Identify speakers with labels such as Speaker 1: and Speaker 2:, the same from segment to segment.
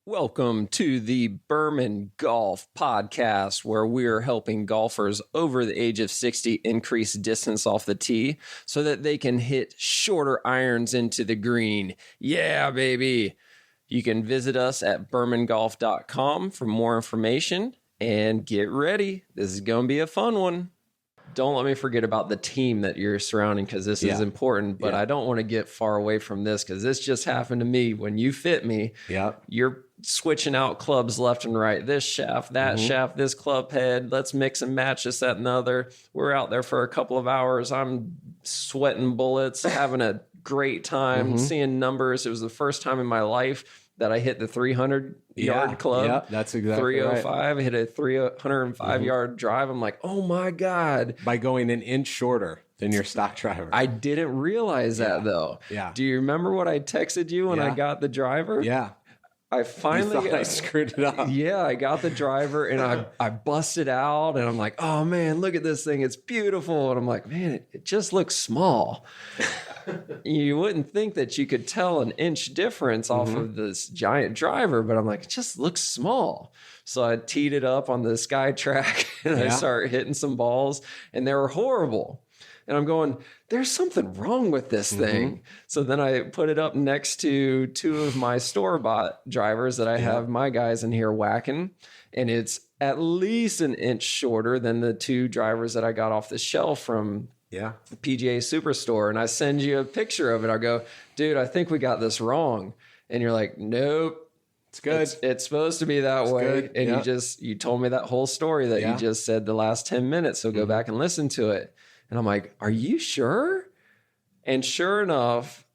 Speaker 1: Welcome to the Berman Golf Podcast, where we're helping golfers over the age of 60 increase distance off the tee so that they can hit shorter irons into the green. Yeah, baby. You can visit us at bermangolf.com for more information and get ready. This is going to be a fun one. Don't let me forget about the team that you're surrounding, because this is important, but I don't want to get far away from this because this just happened to me. When you fit me, you're switching out clubs left and right. This shaft, that shaft, this club head. Let's mix and match this, that, and the other. We're out there for a couple of hours. I'm sweating bullets, having a great time, seeing numbers. It was the first time in my life that I hit the 300-yard club.
Speaker 2: Yeah, that's exactly
Speaker 1: 305.
Speaker 2: right.
Speaker 1: I hit a 305-yard drive. I'm like, oh, my God.
Speaker 2: By going an inch shorter than your stock driver.
Speaker 1: I didn't realize that, though.
Speaker 2: Yeah.
Speaker 1: Do you remember what I texted you when I got the driver?
Speaker 2: Yeah.
Speaker 1: I finally
Speaker 2: I screwed it up.
Speaker 1: Yeah, I got the driver and I busted out and I'm like, oh man, look at this thing. It's beautiful. And I'm like, man, it just looks small. You wouldn't think that you could tell an inch difference off of this giant driver, but I'm like, it just looks small. So I teed it up on the sky track and I started hitting some balls and they were horrible. And I'm going, there's something wrong with this thing. So then I put it up next to two of my store-bought drivers that I have my guys in here whacking. And it's at least an inch shorter than the two drivers that I got off the shelf from the PGA Superstore. And I send you a picture of it. I go, dude, I think we got this wrong. And you're like, nope.
Speaker 2: It's good.
Speaker 1: It's supposed to be that way.
Speaker 2: Good.
Speaker 1: And you told me that whole story that you just said the last 10 minutes. So go back and listen to it. And I'm like, are you sure? And sure enough,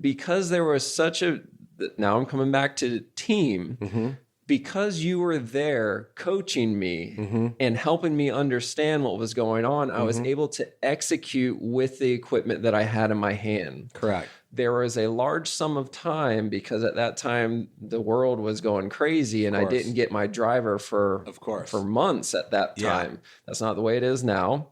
Speaker 1: because there was such a, now I'm coming back to team, because you were there coaching me and helping me understand what was going on, I was able to execute with the equipment that I had in my hand.
Speaker 2: Correct.
Speaker 1: There was a large sum of time because at that time the world was going crazy and I didn't get my driver for months at that time. That's not the way it is now.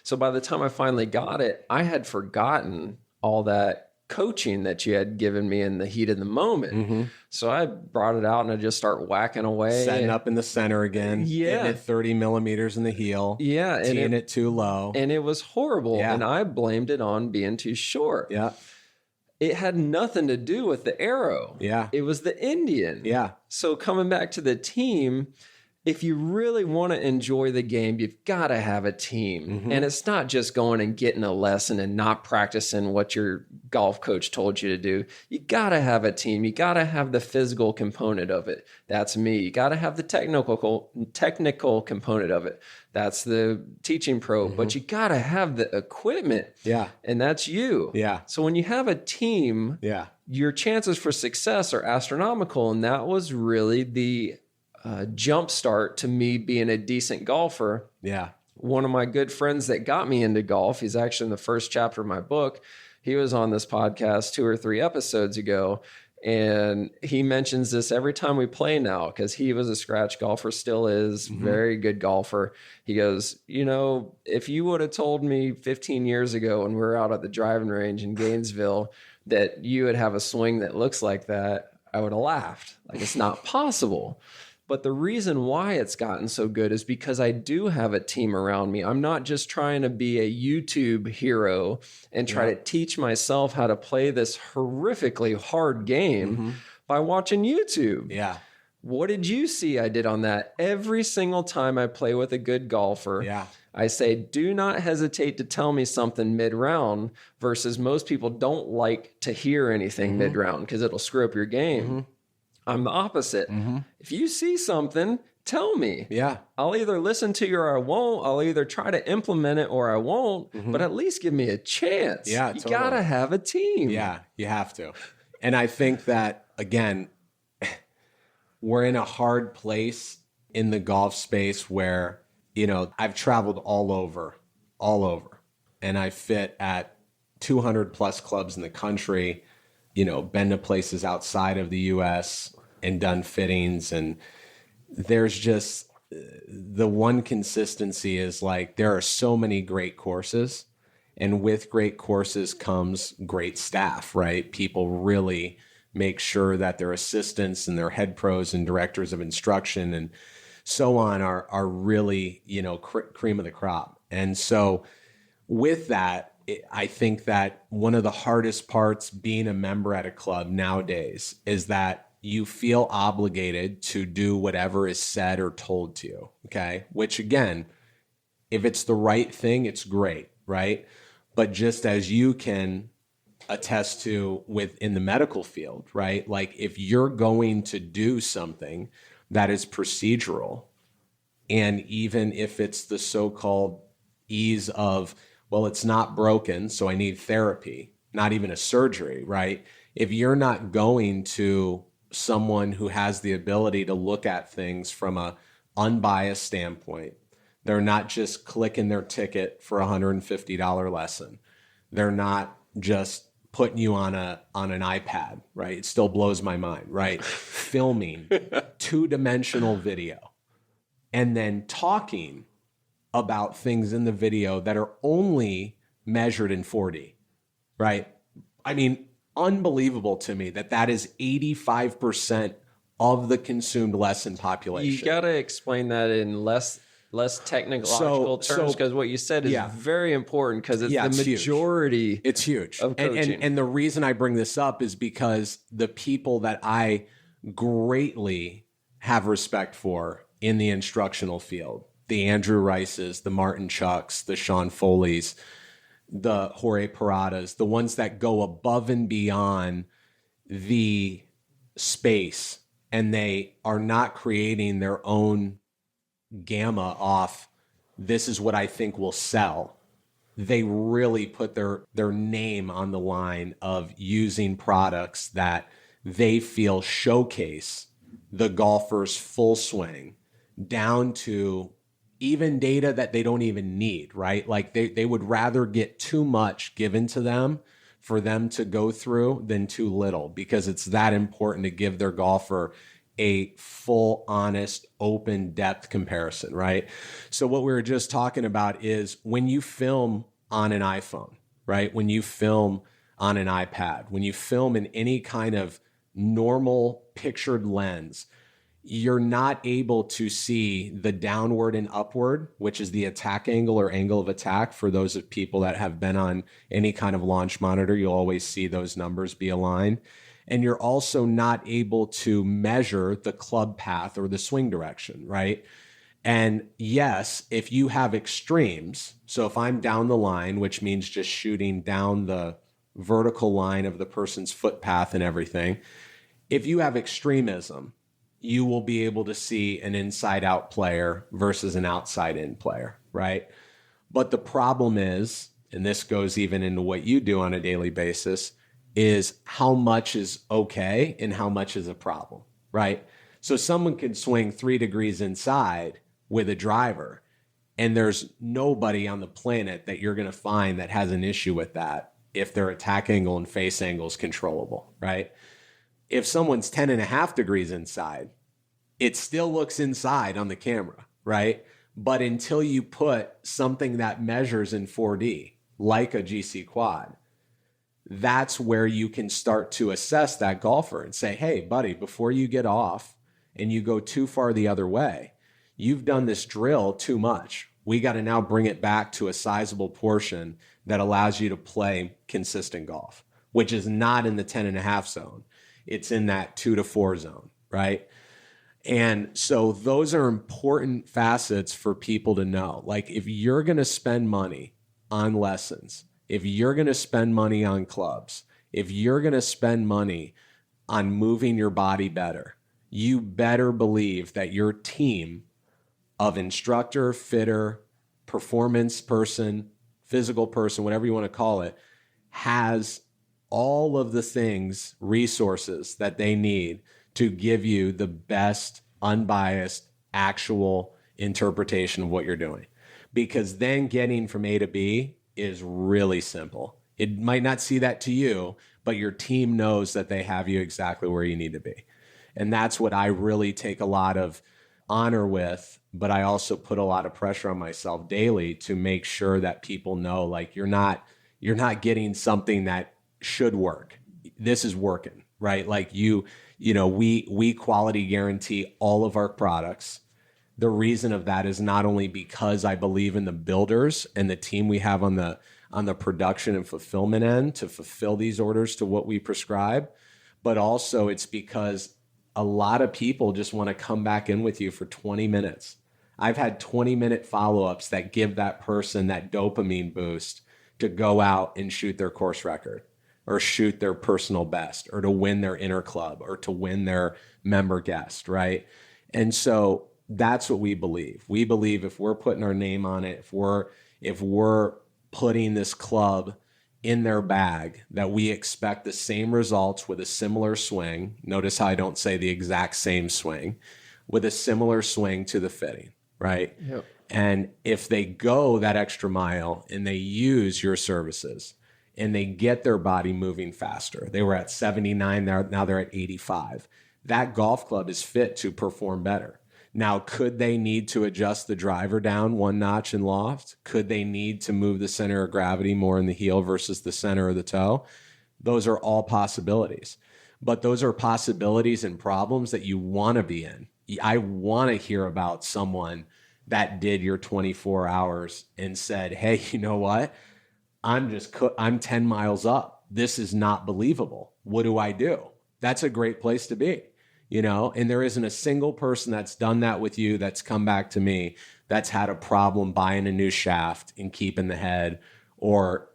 Speaker 1: So by the time I finally got it, I had forgotten all that coaching that you had given me in the heat of the moment. So I brought it out and I just start whacking away.
Speaker 2: Setting up in the center again. Hitting it 30 millimeters in the heel.
Speaker 1: Yeah.
Speaker 2: Teeing it too low.
Speaker 1: And it was horrible. And I blamed it on being too short.
Speaker 2: Yeah.
Speaker 1: It had nothing to do with the arrow.
Speaker 2: Yeah.
Speaker 1: It was the Indian.
Speaker 2: Yeah.
Speaker 1: So coming back to the team, if you really want to enjoy the game, you've got to have a team. And it's not just going and getting a lesson and not practicing what your golf coach told you to do. You got to have a team. You got to have the physical component of it. That's me. You got to have the technical component of it. That's the teaching pro. But you got to have the equipment.
Speaker 2: Yeah.
Speaker 1: And that's you.
Speaker 2: Yeah.
Speaker 1: So when you have a team, your chances for success are astronomical. And that was really the jump start to me being a decent golfer.
Speaker 2: Yeah.
Speaker 1: One of my good friends that got me into golf, he's actually in the first chapter of my book. He was on this podcast 2 or 3 episodes ago. And he mentions this every time we play now, because he was a scratch golfer, still is, very good golfer. He goes, you know, if you would have told me 15 years ago when we were out at the driving range in Gainesville that you would have a swing that looks like that, I would have laughed. Like, it's not possible. But the reason why it's gotten so good is because I do have a team around me. I'm not just trying to be a YouTube hero and try to teach myself how to play this horrifically hard game by watching YouTube.
Speaker 2: Yeah.
Speaker 1: What did you see I did on that? Every single time I play with a good golfer, I say, do not hesitate to tell me something mid-round, versus most people don't like to hear anything mid-round because it'll screw up your game. I'm the opposite. If you see something, tell me.
Speaker 2: Yeah.
Speaker 1: I'll either listen to you or I won't. I'll either try to implement it or I won't, but at least give me a chance.
Speaker 2: Yeah,
Speaker 1: you gotta have a team.
Speaker 2: Yeah, you have to. And I think that, again, we're in a hard place in the golf space where, you know, I've traveled all over, and I fit at 200 plus clubs in the country, you know, been to places outside of the US and done fittings. And there's just the one consistency is like, there are so many great courses, and with great courses comes great staff, right? People really make sure that their assistants and their head pros and directors of instruction and so on are really, cream of the crop. And so with that, I think that one of the hardest parts being a member at a club nowadays is that you feel obligated to do whatever is said or told to you. Okay. Which again, if it's the right thing, it's great. Right. But just as you can attest to within the medical field, right? Like if you're going to do something that is procedural, and even if it's the so-called ease of, well, it's not broken, so I need therapy, not even a surgery, right? If you're not going to someone who has the ability to look at things from a unbiased standpoint, they're not just clicking their ticket for a $150 lesson. They're not just putting you on an iPad, right? It still blows my mind, right? Filming two-dimensional video and then talking about things in the video that are only measured in 4D, right? I mean, unbelievable to me that is 85% of the consumed lesson population.
Speaker 1: You got to explain that in less technological terms, because what you said is very important, because it's the majority.
Speaker 2: It's huge.
Speaker 1: Of coaching.
Speaker 2: And the reason I bring this up is because the people that I greatly have respect for in the instructional field, the Andrew Rices, the Martin Chucks, the Sean Foleys, the Jorge Paradas, the ones that go above and beyond the space, and they are not creating their own gamma off, this is what I think will sell. They really put their name on the line of using products that they feel showcase the golfer's full swing, down to even data that they don't even need, right? Like they would rather get too much given to them for them to go through than too little, because it's that important to give their golfer a full, honest, open depth comparison, right? So what we were just talking about is when you film on an iPhone, right? When you film on an iPad, when you film in any kind of normal pictured lens, you're not able to see the downward and upward, which is the attack angle or angle of attack. For those of people that have been on any kind of launch monitor, you'll always see those numbers be aligned. And you're also not able to measure the club path or the swing direction, right? And yes, if you have extremes, so if I'm down the line, which means just shooting down the vertical line of the person's foot path and everything, if you have extremism, you will be able to see an inside out player versus an outside in player, right? But the problem is, and this goes even into what you do on a daily basis, is how much is okay and how much is a problem, right? So someone can swing 3 degrees inside with a driver, and there's nobody on the planet that you're going to find that has an issue with that if their attack angle and face angle is controllable, right? If someone's 10.5 degrees inside, it still looks inside on the camera, right? But until you put something that measures in 4D, like a GC quad, that's where you can start to assess that golfer and say, hey, buddy, before you get off and you go too far the other way, you've done this drill too much. We got to now bring it back to a sizable portion that allows you to play consistent golf, which is not in the 10.5 zone. It's in that 2 to 4 zone, right? And so those are important facets for people to know. Like if you're going to spend money on lessons, if you're going to spend money on clubs, if you're going to spend money on moving your body better, you better believe that your team of instructor, fitter, performance person, physical person, whatever you want to call it, has all of the things, resources that they need to give you the best, unbiased, actual interpretation of what you're doing. Because then getting from A to B is really simple. It might not see that to you, but your team knows that they have you exactly where you need to be. And that's what I really take a lot of honor with, but I also put a lot of pressure on myself daily to make sure that people know, like, you're not getting something that should work. This is working, right? Like we quality guarantee all of our products. The reason of that is not only because I believe in the builders and the team we have on the production and fulfillment end to fulfill these orders to what we prescribe, but also it's because a lot of people just want to come back in with you for 20 minutes. I've had 20-minute follow-ups that give that person that dopamine boost to go out and shoot their course record or shoot their personal best or to win their inner club or to win their member guest, right? And so that's what we believe. We believe if we're putting our name on it, if we're putting this club in their bag, that we expect the same results with a similar swing. Notice how I don't say the exact same swing, with a similar swing to the fitting, right?
Speaker 1: Yep.
Speaker 2: And if they go that extra mile and they use your services and they get their body moving faster, they were at 79, now they're at 85. That golf club is fit to perform better. Now, could they need to adjust the driver down one notch in loft? Could they need to move the center of gravity more in the heel versus the center of the toe? Those are all possibilities. But those are possibilities and problems that you want to be in. I want to hear about someone that did your 24 hours and said, hey, you know what? I'm 10 miles up. This is not believable. What do I do? That's a great place to be. And there isn't a single person that's done that with you that's come back to me that's had a problem buying a new shaft and keeping the head or,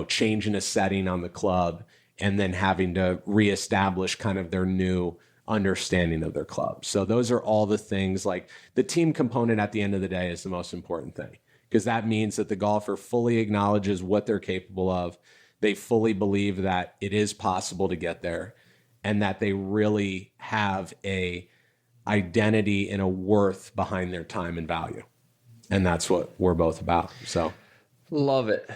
Speaker 2: changing a setting on the club and then having to reestablish kind of their new understanding of their club. So those are all the things. Like the team component at the end of the day is the most important thing, because that means that the golfer fully acknowledges what they're capable of. They fully believe that it is possible to get there, and that they really have a identity and a worth behind their time and value. And that's what we're both about. So
Speaker 1: love it.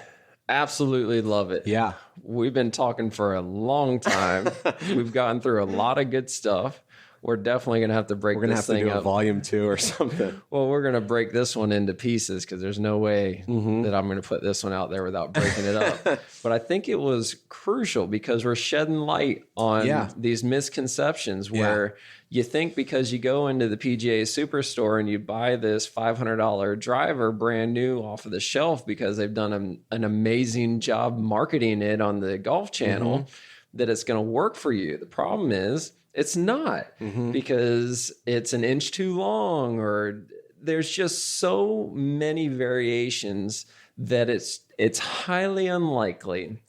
Speaker 1: Absolutely love it.
Speaker 2: Yeah.
Speaker 1: We've been talking for a long time. We've gotten through a lot of good stuff. We're definitely going to have to break this thing up.
Speaker 2: We're going to have to do a volume 2 or something.
Speaker 1: Well, we're going to break this one into pieces because there's no way that I'm going to put this one out there without breaking it up. But I think it was crucial because we're shedding light on these misconceptions where you think because you go into the PGA Superstore and you buy this $500 driver brand new off of the shelf because they've done an amazing job marketing it on the Golf Channel, that it's going to work for you. The problem is, it's not, because it's an inch too long, or there's just so many variations that it's highly unlikely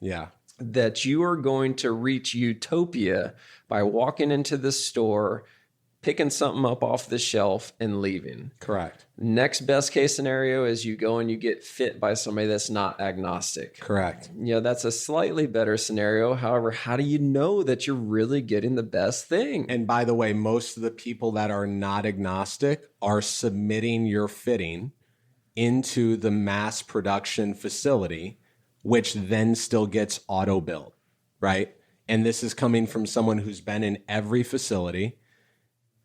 Speaker 1: that you are going to reach utopia by walking into the store, picking something up off the shelf and leaving.
Speaker 2: Correct. Next
Speaker 1: best case scenario is you go and you get fit by somebody that's not agnostic.
Speaker 2: Correct.
Speaker 1: That's a slightly better scenario. However, how do you know that you're really getting the best thing?
Speaker 2: And by the way, most of the people that are not agnostic are submitting your fitting into the mass production facility, which then still gets auto built, right? And this is coming from someone who's been in every facility.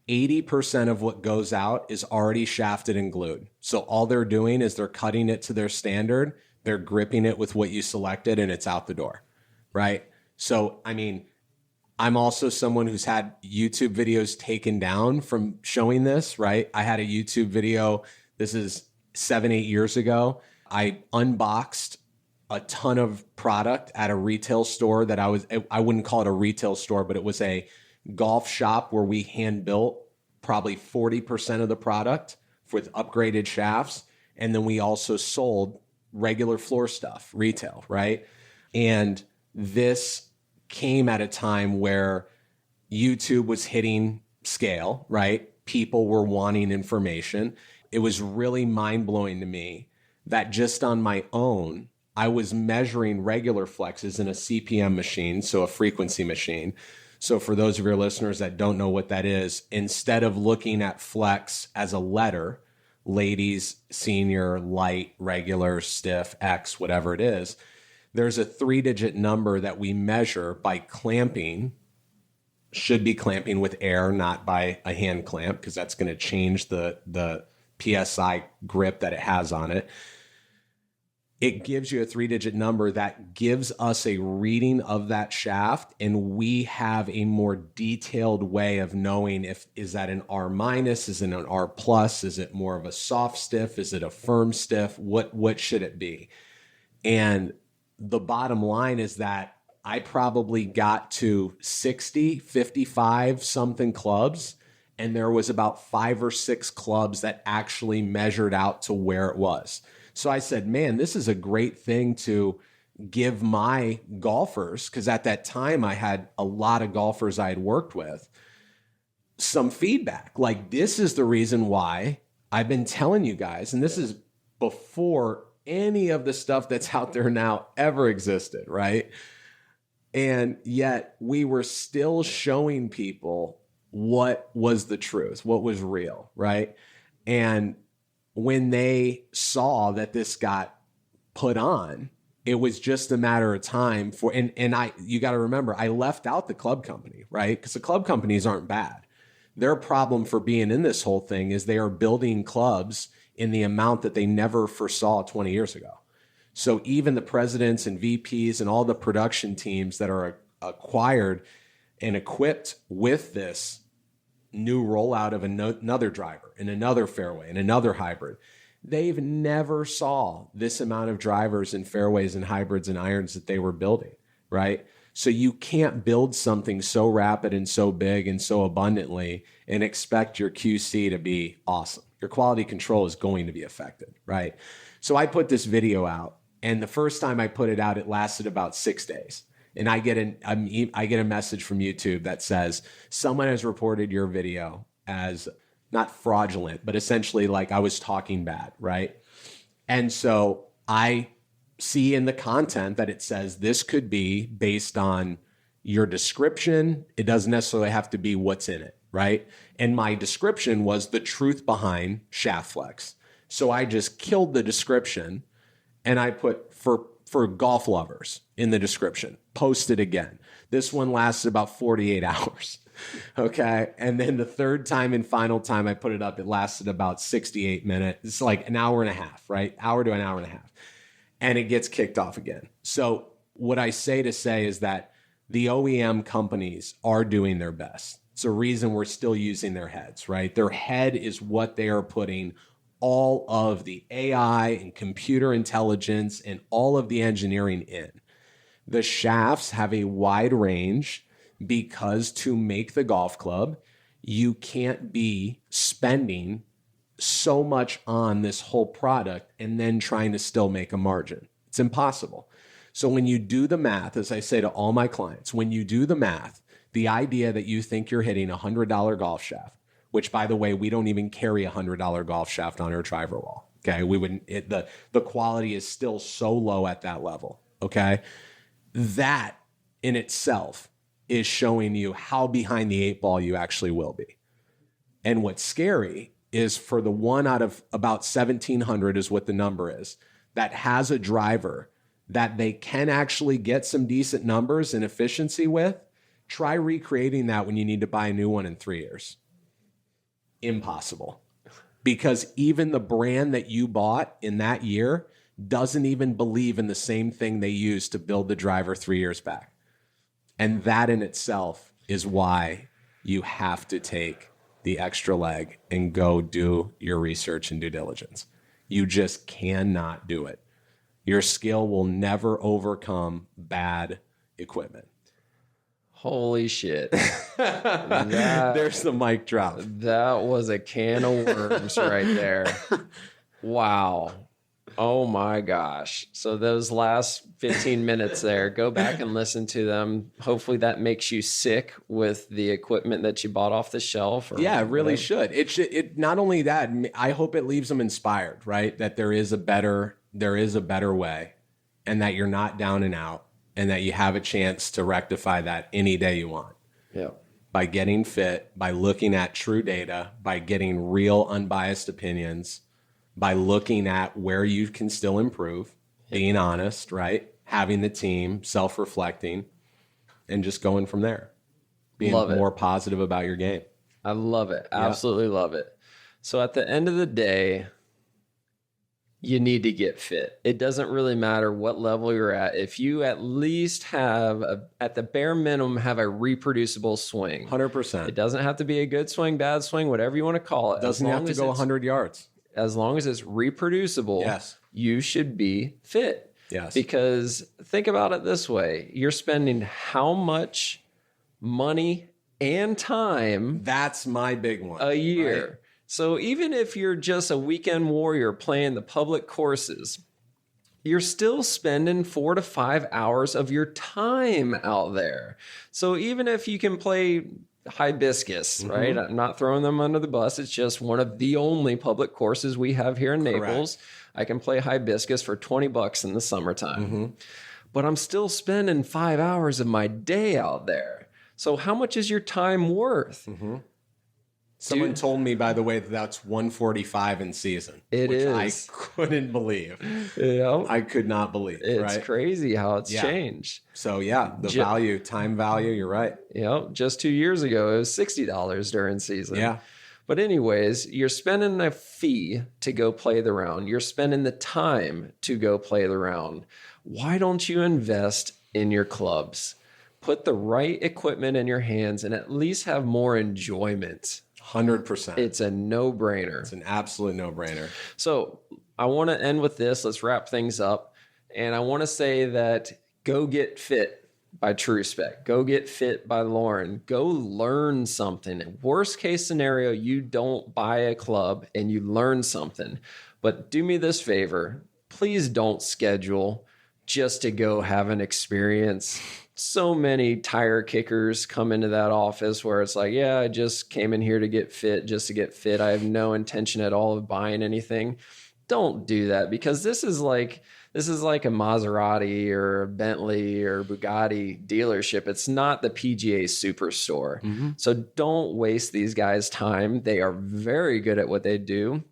Speaker 2: 80% of what goes out is already shafted and glued. So all they're doing is they're cutting it to their standard, they're gripping it with what you selected, and it's out the door, right? So, I mean, I'm also someone who's had YouTube videos taken down from showing this, right? I had a YouTube video, this is 7-8 years ago. I unboxed a ton of product at a retail store that I wouldn't call it a retail store, but it was a golf shop where we hand built probably 40% of the product with upgraded shafts. And then we also sold regular floor stuff, retail, right? And this came at a time where YouTube was hitting scale, right? People were wanting information. It was really mind-blowing to me that just on my own, I was measuring regular flexes in a CPM machine, so a frequency machine. So for those of your listeners that don't know what that is, instead of looking at flex as a letter, ladies, senior, light, regular, stiff, X, whatever it is, there's a 3-digit number that we measure by clamping, should be clamping with air, not by a hand clamp, because that's going to change the PSI grip that it has on it. it gives you a 3-digit number that gives us a reading of that shaft, and we have a more detailed way of knowing is that an R minus, is it an R plus, is it more of a soft stiff, is it a firm stiff, what should it be? And the bottom line is that I probably got to 60, 55 something clubs, and there was about 5 or 6 clubs that actually measured out to where it was. So I said, man, this is a great thing to give my golfers, because at that time I had a lot of golfers I had worked with, some feedback. Like, this is the reason why I've been telling you guys, and this is before any of the stuff that's out there now ever existed, right? And yet we were still showing people what was the truth, what was real, right? And when they saw that this got put on, it was just a matter of time for, you got to remember, I left out the club company, right? Because the club companies aren't bad. Their problem for being in this whole thing is they are building clubs in the amount that they never foresaw 20 years ago. So even the presidents and VPs and all the production teams that are acquired and equipped with this new rollout of another driver and another fairway and another hybrid, they've never saw this amount of drivers and fairways and hybrids and irons that they were building, right? So you can't build something so rapid and so big and so abundantly and expect your QC to be awesome. Your quality control is going to be affected, right? So I put this video out, and the first time I put it out, it lasted about 6 days. And I get a message from YouTube that says, someone has reported your video as not fraudulent, but essentially like I was talking bad, right? And so I see in the content that it says this could be based on your description. It doesn't necessarily have to be what's in it, right? And my description was the truth behind shaft flex. So I just killed the description and I put for golf lovers in the description, post it again. This one lasted about 48 hours. Okay. And then the third time and final time I put it up, it lasted about 68 minutes. It's like an hour and a half, right? Hour to an hour and a half. And it gets kicked off again. So what I say is that the OEM companies are doing their best. It's a reason we're still using their heads, right? Their head is what they are putting all of the AI and computer intelligence and all of the engineering in. The shafts have a wide range because to make the golf club, you can't be spending so much on this whole product and then trying to still make a margin. It's impossible. So when you do the math, as I say to all my clients, when you do the math, the idea that you think you're hitting a $100 golf shaft, which by the way, we don't even carry a $100 golf shaft on our driver wall. Okay. We wouldn't, the quality is still so low at that level. Okay. That in itself is showing you how behind the 8 ball you actually will be. And what's scary is for the one out of about 1,700 is what the number is, that has a driver that they can actually get some decent numbers and efficiency with, try recreating that when you need to buy a new one in 3 years. Impossible. Because even the brand that you bought in that year doesn't even believe in the same thing they used to build the driver 3 years back. And that in itself is why you have to take the extra leg and go do your research and due diligence. You just cannot do it. Your skill will never overcome bad equipment.
Speaker 1: Holy shit.
Speaker 2: There's the mic drop.
Speaker 1: That was a can of worms right there. Wow. Oh my gosh. So those last 15 minutes there, go back and listen to them. Hopefully that makes you sick with the equipment that you bought off the shelf.
Speaker 2: Yeah, it really should. It not only that, I hope it leaves them inspired, right? That there is a better way and that you're not down and out and that you have a chance to rectify that any day you want.
Speaker 1: Yeah.
Speaker 2: By getting fit, by looking at true data, by getting real unbiased opinions, by looking at where you can still improve, being honest, right? Having the team, self-reflecting, and just going from there. Being more positive about your game.
Speaker 1: I love it. Absolutely love it. So at the end of the day, you need to get fit. It doesn't really matter what level you're at. If you at least have, at the bare minimum, have a reproducible swing.
Speaker 2: 100%.
Speaker 1: It doesn't have to be a good swing, bad swing, whatever you want to call it.
Speaker 2: Doesn't have to go 100 yards.
Speaker 1: As long as it's reproducible,
Speaker 2: yes,
Speaker 1: you should be fit.
Speaker 2: Yes.
Speaker 1: Because think about it this way. You're spending how much money and time?
Speaker 2: That's my big one.
Speaker 1: A year.
Speaker 2: Right?
Speaker 1: So even if you're just a weekend warrior playing the public courses, you're still spending 4 to 5 hours of your time out there. So even if you can play hibiscus, right? I'm not throwing them under the bus. It's just one of the only public courses we have here in Naples. I can play hibiscus for $20 in the summertime. But I'm still spending 5 hours of my day out there. So how much is your time worth?
Speaker 2: Someone told me, by the way, that that's 145 in season.
Speaker 1: It
Speaker 2: which
Speaker 1: is.
Speaker 2: I couldn't believe.
Speaker 1: Yeah.
Speaker 2: I could not believe.
Speaker 1: It's
Speaker 2: right?
Speaker 1: crazy how it's changed.
Speaker 2: So yeah, the value, time value, you're right.
Speaker 1: Just 2 years ago, it was $60 during season.
Speaker 2: Yeah.
Speaker 1: But anyways, you're spending a fee to go play the round. You're spending the time to go play the round. Why don't you invest in your clubs? Put the right equipment in your hands and at least have more enjoyment.
Speaker 2: 100%.
Speaker 1: It's a no-brainer.
Speaker 2: It's an absolute no-brainer.
Speaker 1: So I want to end with this. Let's wrap things up. And I want to say that go get fit by TrueSpec. Go get fit by Loren. Go learn something. Worst case scenario, you don't buy a club and you learn something. But do me this favor. Please don't schedule just to go have an experience. So many tire kickers come into that office where it's like, yeah, I just came in here to get fit, just to get fit. I have no intention at all of buying anything. Don't do that, because this is like a Maserati or a Bentley or Bugatti dealership. It's not the PGA Superstore. So don't waste these guys' time. They are very good at what they do.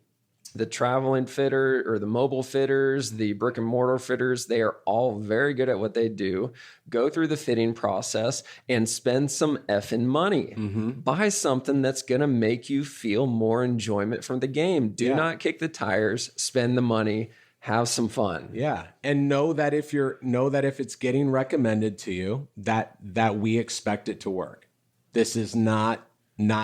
Speaker 1: The traveling fitter or the mobile fitters, the brick and mortar fitters, they are all very good at what they do. Go through the fitting process and spend some effing money. Buy something that's going to make you feel more enjoyment from the game. Do not kick the tires, spend the money, have some fun.
Speaker 2: Yeah. And know that if it's getting recommended to you, that we expect it to work. This is not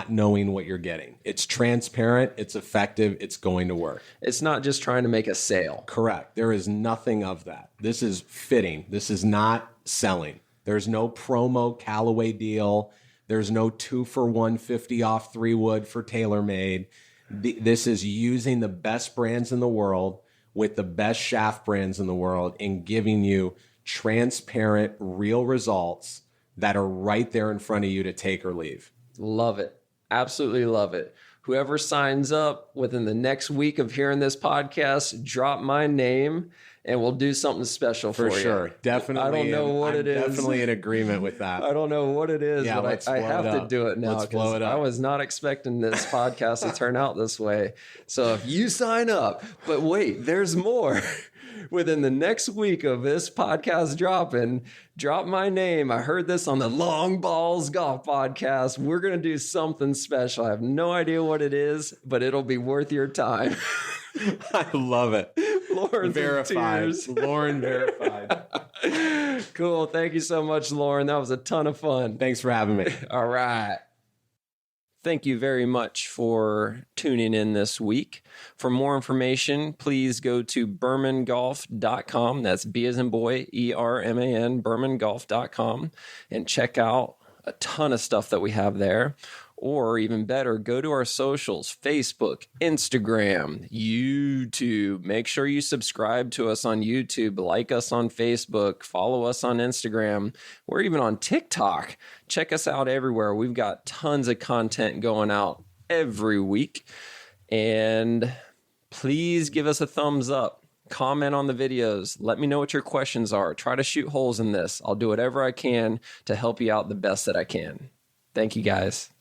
Speaker 2: knowing what you're getting. It's transparent, it's effective, it's going to work.
Speaker 1: It's not just trying to make a sale.
Speaker 2: Correct. There is nothing of that. This is fitting. This is not selling. There's no promo Callaway deal. There's no 2 for $150 off 3 wood for TaylorMade. This is using the best brands in the world with the best shaft brands in the world and giving you transparent, real results that are right there in front of you to take or leave.
Speaker 1: Love it. Absolutely love it. Whoever signs up within the next week of hearing this podcast, drop my name and we'll do something special for you.
Speaker 2: For sure. Definitely.
Speaker 1: I don't know what it is.
Speaker 2: Definitely in agreement with that.
Speaker 1: I don't know what it is, but I have to do it now.
Speaker 2: Let's blow it up.
Speaker 1: I was not expecting this podcast to turn out this way. So if you sign up, but wait, there's more. Within the next week of this podcast dropping, drop my name. I heard this on the Long Balls Golf Podcast. We're going to do something special. I have no idea what it is, but it'll be worth your time.
Speaker 2: I love it.
Speaker 1: Loren
Speaker 2: verified. Loren verified.
Speaker 1: Cool. Thank you so much, Loren. That was a ton of fun.
Speaker 2: Thanks for having me.
Speaker 1: All right. Thank you very much for tuning in this week. For more information, please go to bermangolf.com. That's B as in boy, ERMAN, bermangolf.com, and check out a ton of stuff that we have there. Or even better, go to our socials, Facebook, Instagram, YouTube. Make sure you subscribe to us on YouTube, like us on Facebook, follow us on Instagram. We're even on TikTok. Check us out everywhere. We've got tons of content going out every week. And please give us a thumbs up. Comment on the videos. Let me know what your questions are. Try to shoot holes in this. I'll do whatever I can to help you out the best that I can. Thank you, guys.